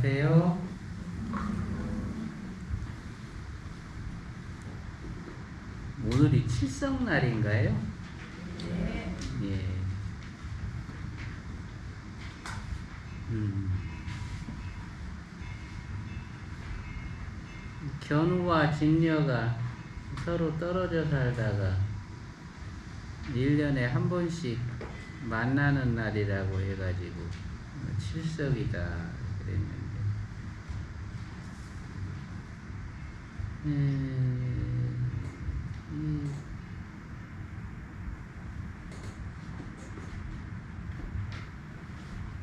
안녕하세요. 오늘이 칠성날인가요? 네. 예. 견우와 직녀가 서로 떨어져 살다가 1년에 한 번씩 만나는 날이라고 해가지고 칠석이다 그랬는데,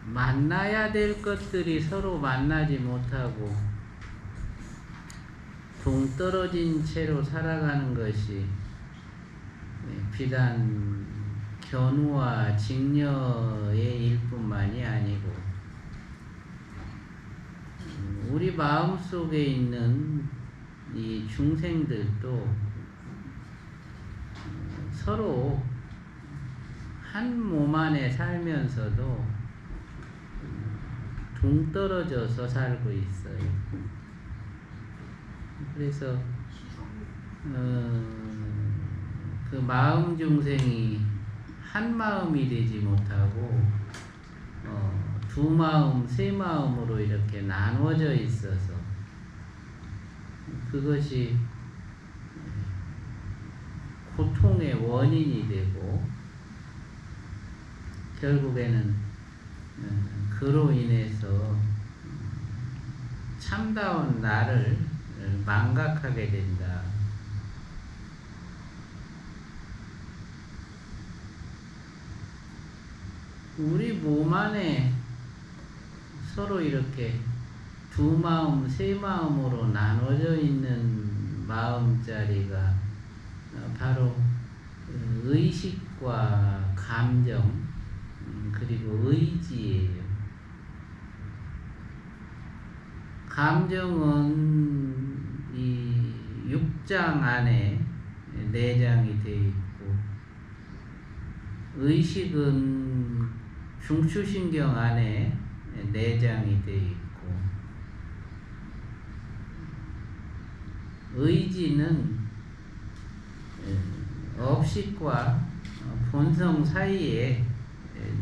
만나야 될 것들이 서로 만나지 못하고 동떨어진 채로 살아가는 것이 비단 견우와 직녀의 일뿐만이 아니고 우리 마음속에 있는 이 중생들도 서로 한 몸 안에 살면서도 동떨어져서 살고 있어요. 그래서 그 마음 중생이 한 마음이 되지 못하고 두 마음, 세 마음으로 이렇게 나누어져 있어서 그것이 고통의 원인이 되고 결국에는 그로 인해서 참다운 나를 망각하게 된다. 우리 몸 안에 서로 이렇게 두 마음, 세 마음으로 나눠져 있는 마음자리가 바로 의식과 감정, 그리고 의지예요. 감정은 이 육장 안에 내장이 되어 있고, 의식은 중추신경 안에 내장이 되어 있고, 의지는 업식과 본성 사이에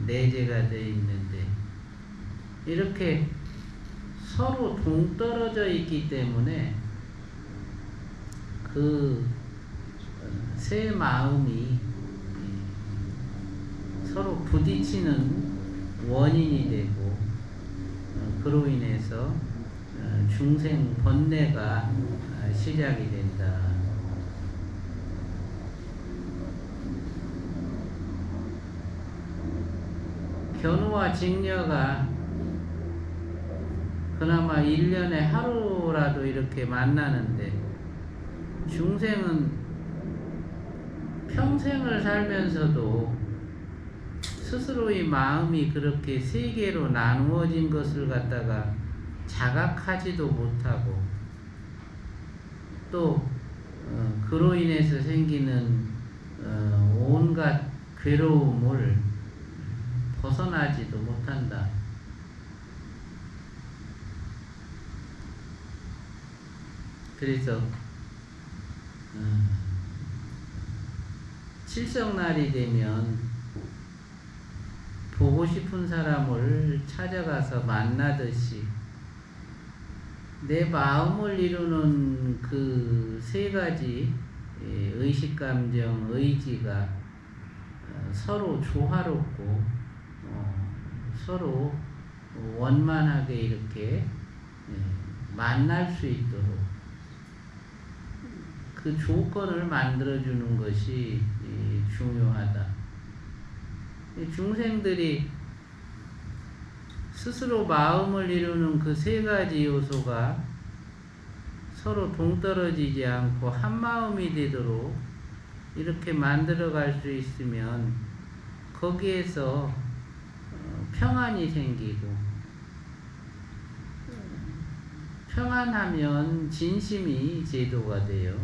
내재가 되어 있는데, 이렇게 서로 동떨어져 있기 때문에 그 세 마음이 서로 부딪히는 원인이 되고, 그로 인해서 중생 번뇌가 시작이 된다. 견우와 직녀가 그나마 1년에 하루라도 이렇게 만나는데, 중생은 평생을 살면서도 스스로의 마음이 그렇게 세 개로 나누어진 것을 갖다가 자각하지도 못하고, 또 그로 인해서 생기는 온갖 괴로움을 벗어나지도 못한다. 그래서 칠성날이 되면 보고 싶은 사람을 찾아가서 만나듯이 내 마음을 이루는 그 세 가지 의식, 감정, 의지가 서로 조화롭고 서로 원만하게 이렇게 만날 수 있도록 그 조건을 만들어주는 것이 중요하다. 중생들이 스스로 마음을 이루는 그 세 가지 요소가 서로 동떨어지지 않고 한 마음이 되도록 이렇게 만들어갈 수 있으면 거기에서 평안이 생기고, 평안하면 진심이 제도가 돼요.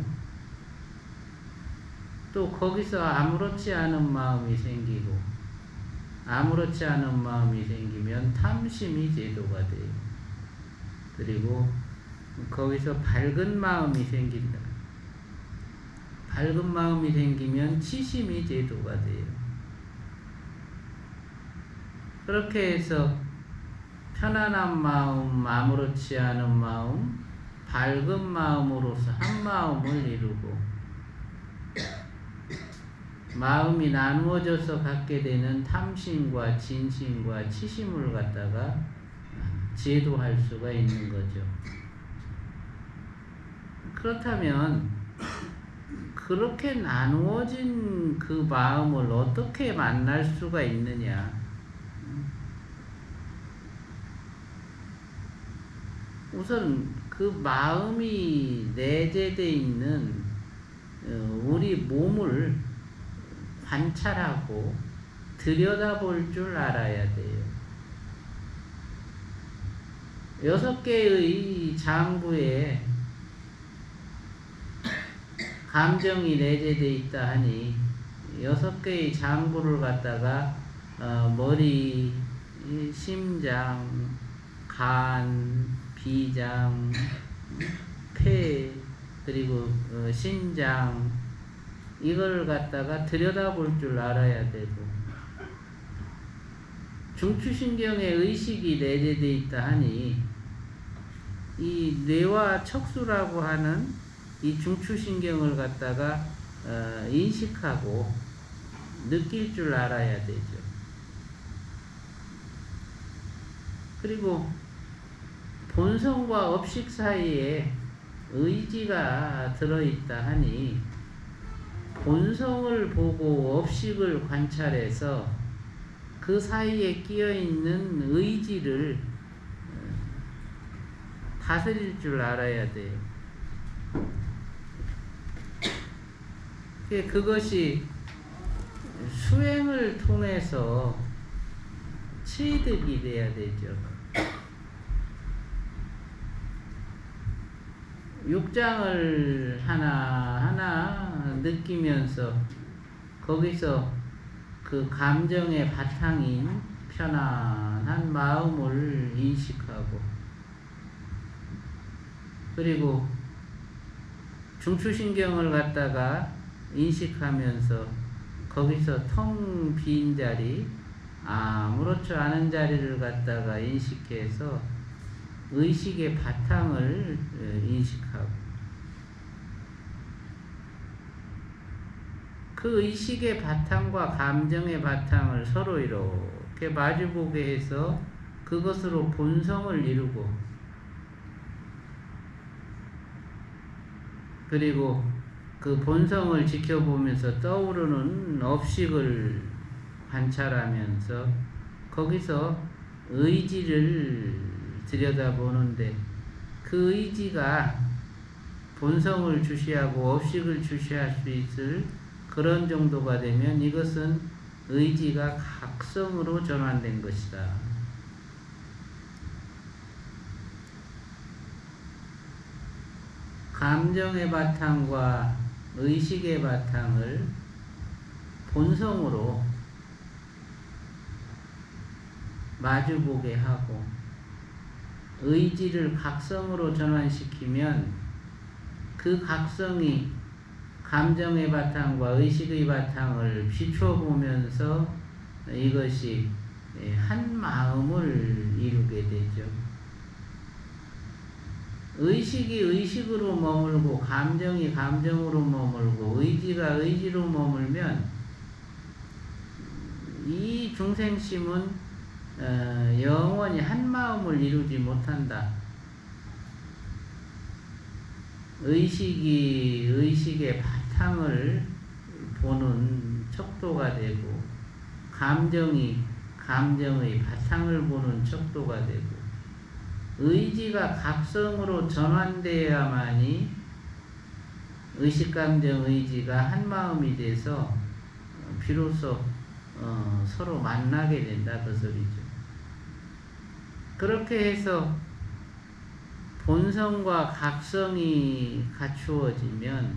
또 거기서 아무렇지 않은 마음이 생기고, 아무렇지 않은 마음이 생기면 탐심이 제도가 돼요. 그리고 거기서 밝은 마음이 생긴다. 밝은 마음이 생기면 치심이 제도가 돼요. 그렇게 해서 편안한 마음, 아무렇지 않은 마음, 밝은 마음으로서 한 마음을 이루고 마음이 나누어져서 갖게 되는 탐심과 진심과 치심을 갖다가 제도할 수가 있는 거죠. 그렇다면 그렇게 나누어진 그 마음을 어떻게 만날 수가 있느냐? 우선 그 마음이 내재되어 있는 우리 몸을 관찰하고 들여다볼 줄 알아야 돼요. 6개의 장부에 감정이 내재되어 있다 하니 6개의 장부를 갖다가 머리, 심장, 간, 비장, 폐, 그리고 신장, 이걸 갖다가 들여다볼 줄 알아야 되고, 중추신경에 의식이 내재되어 있다 하니 이 뇌와 척수라고 하는 이 중추신경을 갖다가 인식하고 느낄 줄 알아야 되죠. 그리고 본성과 업식 사이에 의지가 들어있다 하니 본성을 보고 업식을 관찰해서 그 사이에 끼어있는 의지를 다스릴 줄 알아야 돼요. 그것이 수행을 통해서 취득이 돼야 되죠. 6장을 하나하나 느끼면서 거기서 그 감정의 바탕인 편안한 마음을 인식하고, 그리고 중추신경을 갖다가 인식하면서 거기서 텅 빈 자리, 아무렇지 않은 자리를 갖다가 인식해서 의식의 바탕을 인식하고, 그 의식의 바탕과 감정의 바탕을 서로 이렇게 마주보게 해서 그것으로 본성을 이루고, 그리고 그 본성을 지켜보면서 떠오르는 업식을 관찰하면서 거기서 의지를 들여다보는데, 그 의지가 본성을 주시하고 업식을 주시할 수 있을 그런 정도가 되면 이것은 의지가 각성으로 전환된 것이다. 감정의 바탕과 의식의 바탕을 본성으로 마주보게 하고 의지를 각성으로 전환시키면 그 각성이 감정의 바탕과 의식의 바탕을 비추어 보면서 이것이 한 마음을 이루게 되죠. 의식이 의식으로 머물고 감정이 감정으로 머물고 의지가 의지로 머물면 이 중생심은 영원히 한 마음을 이루지 못한다. 의식이 의식의 바탕을 보는 척도가 되고, 감정이 감정의 바탕을 보는 척도가 되고, 의지가 각성으로 전환되어야만이 의식, 감정, 의지가 한 마음이 돼서 비로소 서로 만나게 된다, 그 소리죠. 그렇게 해서 본성과 각성이 갖추어지면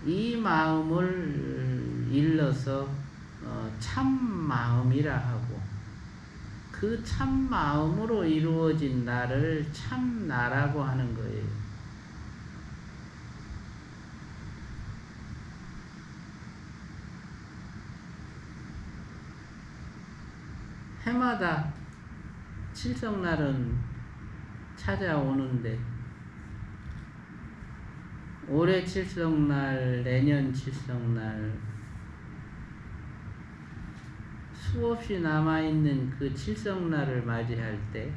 이 마음을 일러서 참 마음이라 하고, 그 참 마음으로 이루어진 나를 참 나라고 하는 거예요. 해마다 칠성날은 찾아오는데 올해 칠성날, 내년 칠성날 수없이 남아있는 그 칠성날을 맞이할 때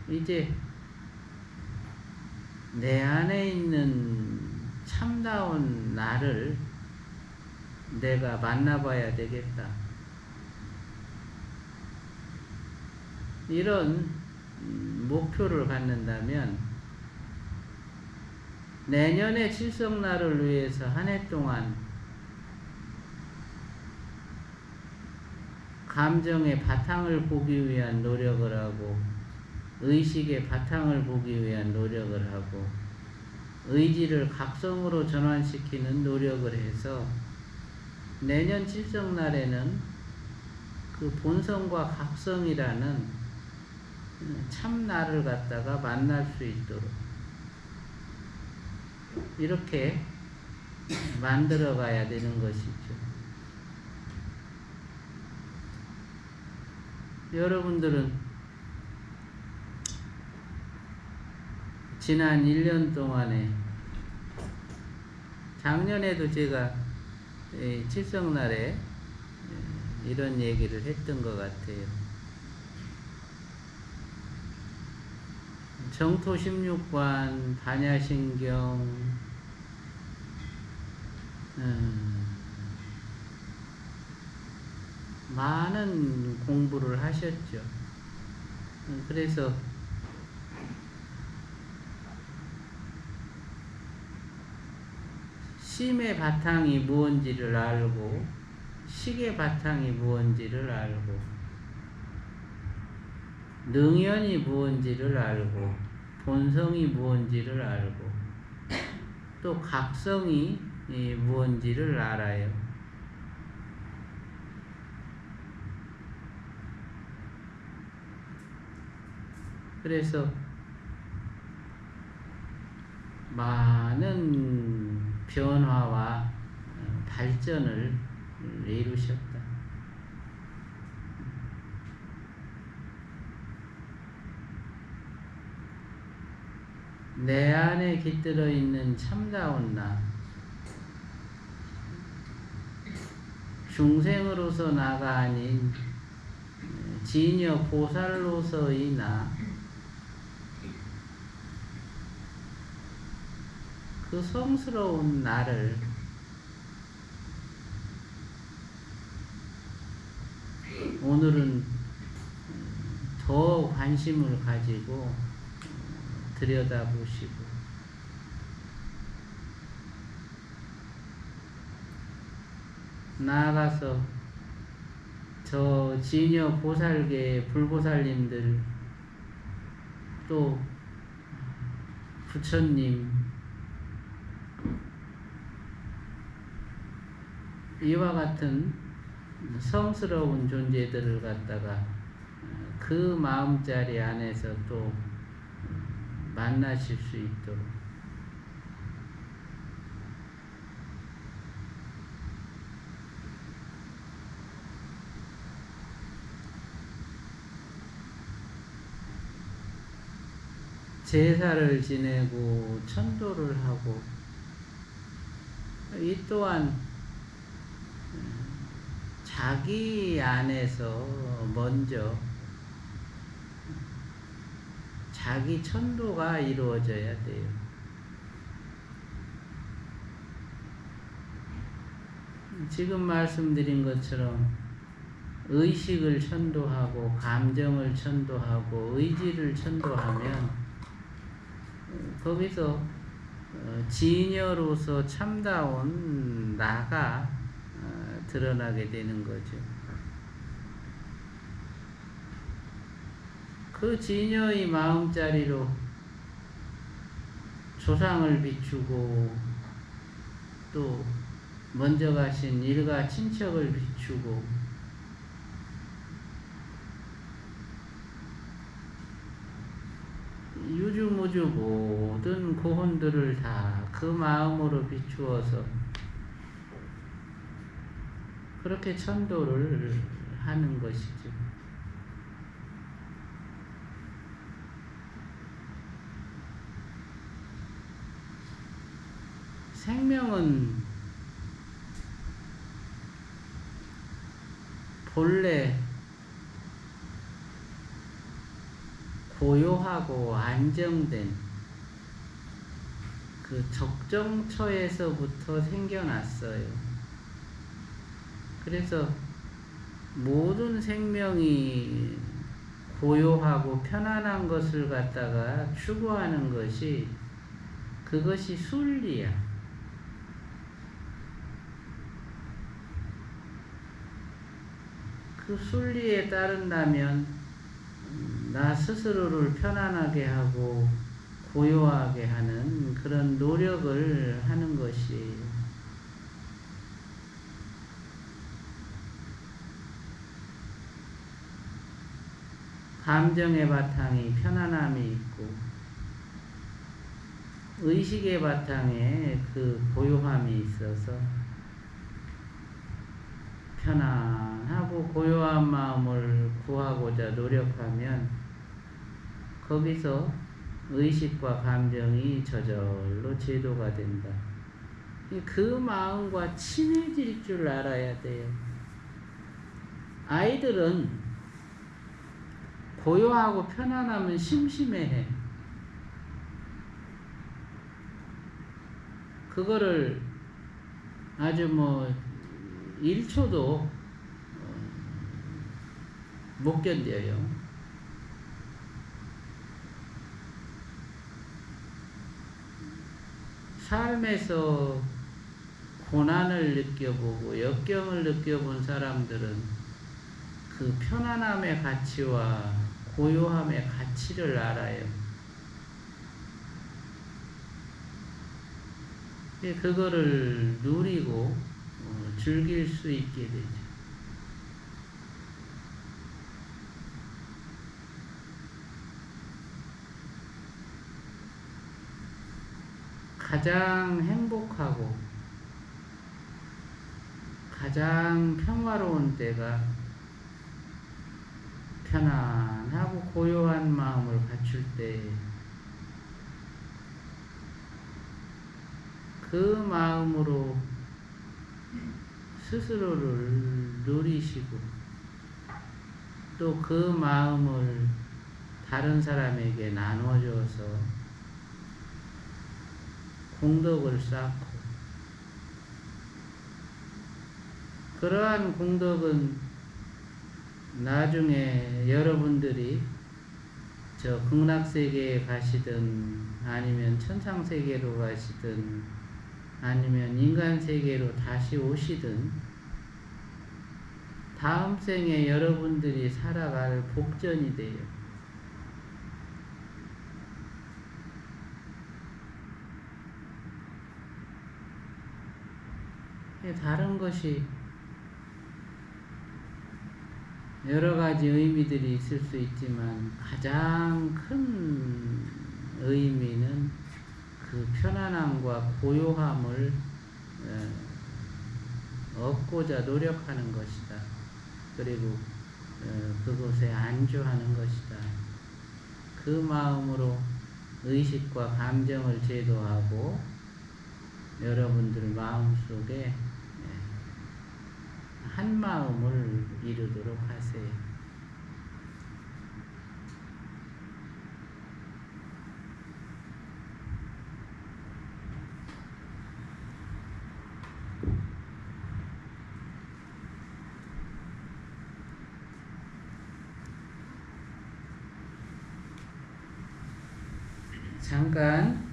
이제 내 안에 있는 참다운 나를 내가 만나봐야 되겠다. 이런 목표를 갖는다면 내년의 칠성날을 위해서 한 해 동안 감정의 바탕을 보기 위한 노력을 하고 의식의 바탕을 보기 위한 노력을 하고 의지를 각성으로 전환시키는 노력을 해서 내년 칠성날에는 그 본성과 각성이라는 참나를 갖다가 만날 수 있도록 이렇게 만들어 가야 되는 것이죠. 여러분들은 지난 1년 동안에 작년에도 제가 칠성날에 이런 얘기를 했던 것 같아요. 정토 16관, 반야신경, 많은 공부를 하셨죠. 그래서 심의 바탕이 무언지를 알고 식의 바탕이 무언지를 알고 능연이 무언지를 알고 본성이 무언지를 알고 또 각성이 무언지를 알아요. 그래서 많은 변화와 발전을 이루셨다. 내 안에 깃들어 있는 참다운 나, 중생으로서 나가 아닌 진여 보살로서의 나, 그 성스러운 나를 오늘은 더 관심을 가지고 들여다보시고 나아가서 저 진여 보살계의 불보살님들 또 부처님 이와 같은 성스러운 존재들을 갖다가 그 마음자리 안에서 또 만나실 수 있도록 제사를 지내고 천도를 하고 이 또한 자기 안에서 먼저 자기 천도가 이루어져야 돼요. 지금 말씀드린 것처럼 의식을 천도하고 감정을 천도하고 의지를 천도하면 거기서 진여로서 참다운 나가 드러나게 되는 거죠. 그 진여의 마음자리로 조상을 비추고 또 먼저 가신 일가 친척을 비추고 유주무주 모든 고혼들을 다 그 마음으로 비추어서 그렇게 천도를 하는 것이죠. 생명은 본래 고요하고 안정된 그 적정처에서부터 생겨났어요. 그래서 모든 생명이 고요하고 편안한 것을 갖다가 추구하는 것이 그것이 순리야. 그 순리에 따른다면 나 스스로를 편안하게 하고 고요하게 하는 그런 노력을 하는 것이에요. 감정의 바탕이 편안함이 있고 의식의 바탕에 그 고요함이 있어서 편안하고 고요한 마음을 구하고자 노력하면 거기서 의식과 감정이 저절로 제도가 된다. 그 마음과 친해질 줄 알아야 돼요. 아이들은 고요하고 편안하면 심심해해. 그거를 아주 1초도 못 견뎌요. 삶에서 고난을 느껴보고 역경을 느껴본 사람들은 그 편안함의 가치와 고요함의 가치를 알아요. 그거를 누리고 즐길 수 있게 되죠. 가장 행복하고 가장 평화로운 때가 편안하고 고요한 마음을 갖출 때 그 마음으로 스스로를 누리시고 또 그 마음을 다른 사람에게 나눠줘서 공덕을 쌓고 그러한 공덕은 나중에 여러분들이 저 극락세계에 가시든 아니면 천상세계로 가시든 아니면 인간세계로 다시 오시든 다음 생에 여러분들이 살아갈 복전이 돼요. 다른 것이 여러 가지 의미들이 있을 수 있지만 가장 큰 의미는 그 편안함과 고요함을 얻고자 노력하는 것이다. 그리고 그곳에 안주하는 것이다. 그 마음으로 의식과 감정을 제도하고 여러분들 마음속에 한 마음을 이루도록 하세요. 잠깐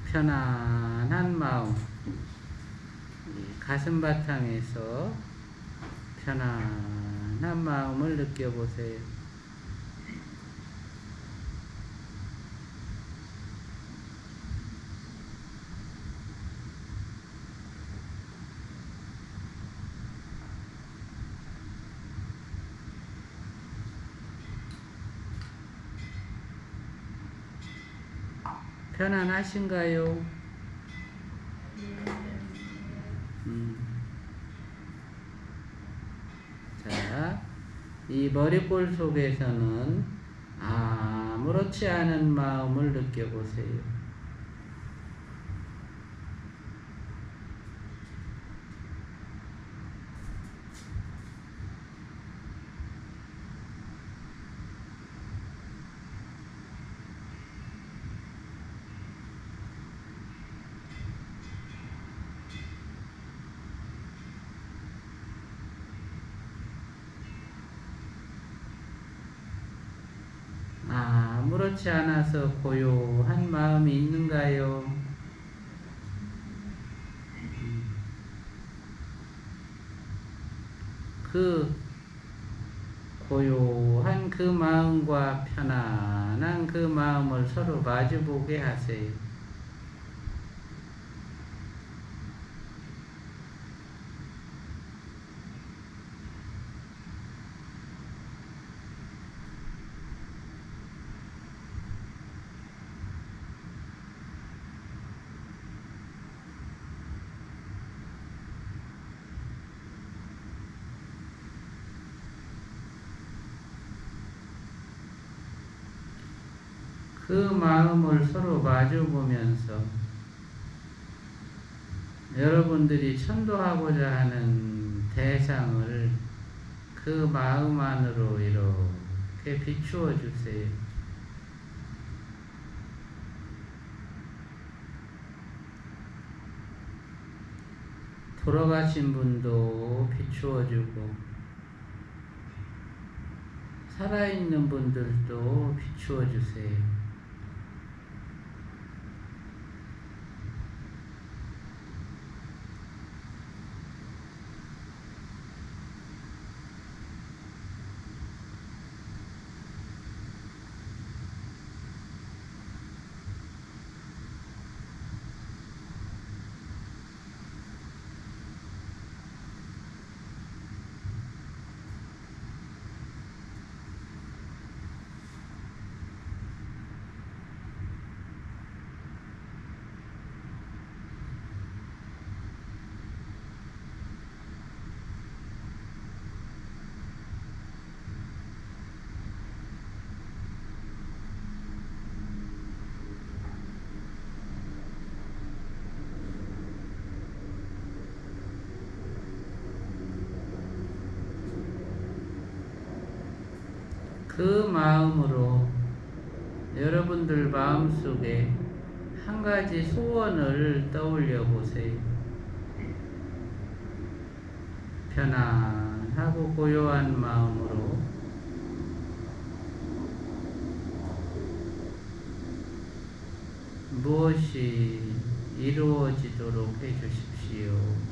편안한 마음 가슴 바탕에서 편안한 마음을 느껴보세요. 편안하신가요? 자, 이 머리골 속에서는 아무렇지 않은 마음을 느껴보세요. 아무렇지 않아서 고요한 마음이 있는가요? 그 고요한 그 마음과 편안한 그 마음을 서로 마주보게 하세요. 그 마음을 서로 마주보면서 여러분들이 천도하고자 하는 대상을 그 마음 안으로 이렇게 비추어 주세요. 돌아가신 분도 비추어 주고 살아있는 분들도 비추어 주세요. 그 마음으로 여러분들 마음속에 한 가지 소원을 떠올려 보세요. 편안하고 고요한 마음으로 무엇이 이루어지도록 해주십시오.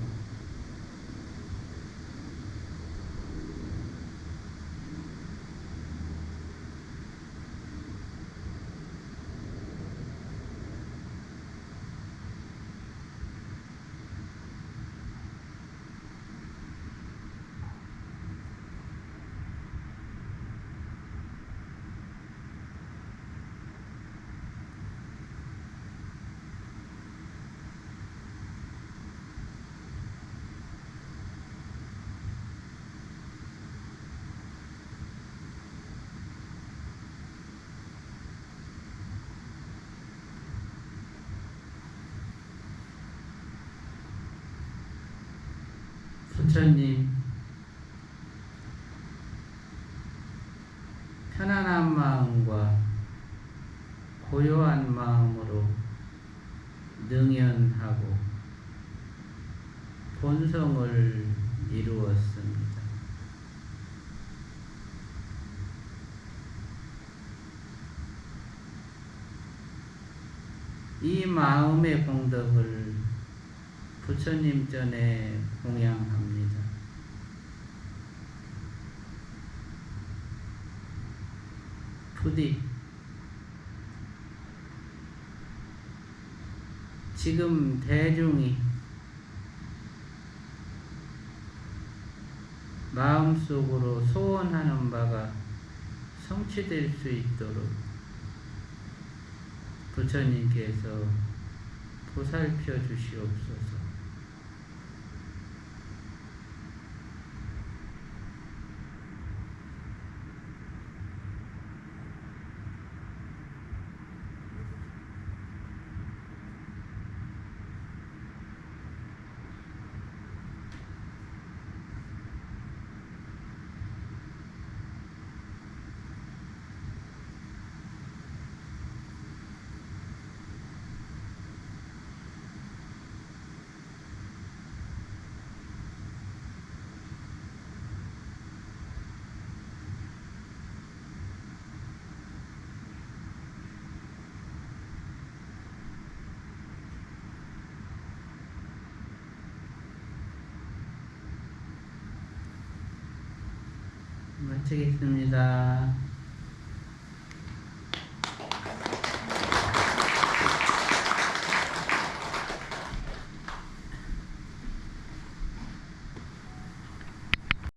부처님, 편안한 마음과 고요한 마음으로 능연하고 본성을 이루었습니다. 이 마음의 공덕을 부처님 전에 공양합니다. 부디 지금 대중이 마음속으로 소원하는 바가 성취될 수 있도록 부처님께서 보살펴 주시옵소서. 마치겠습니다.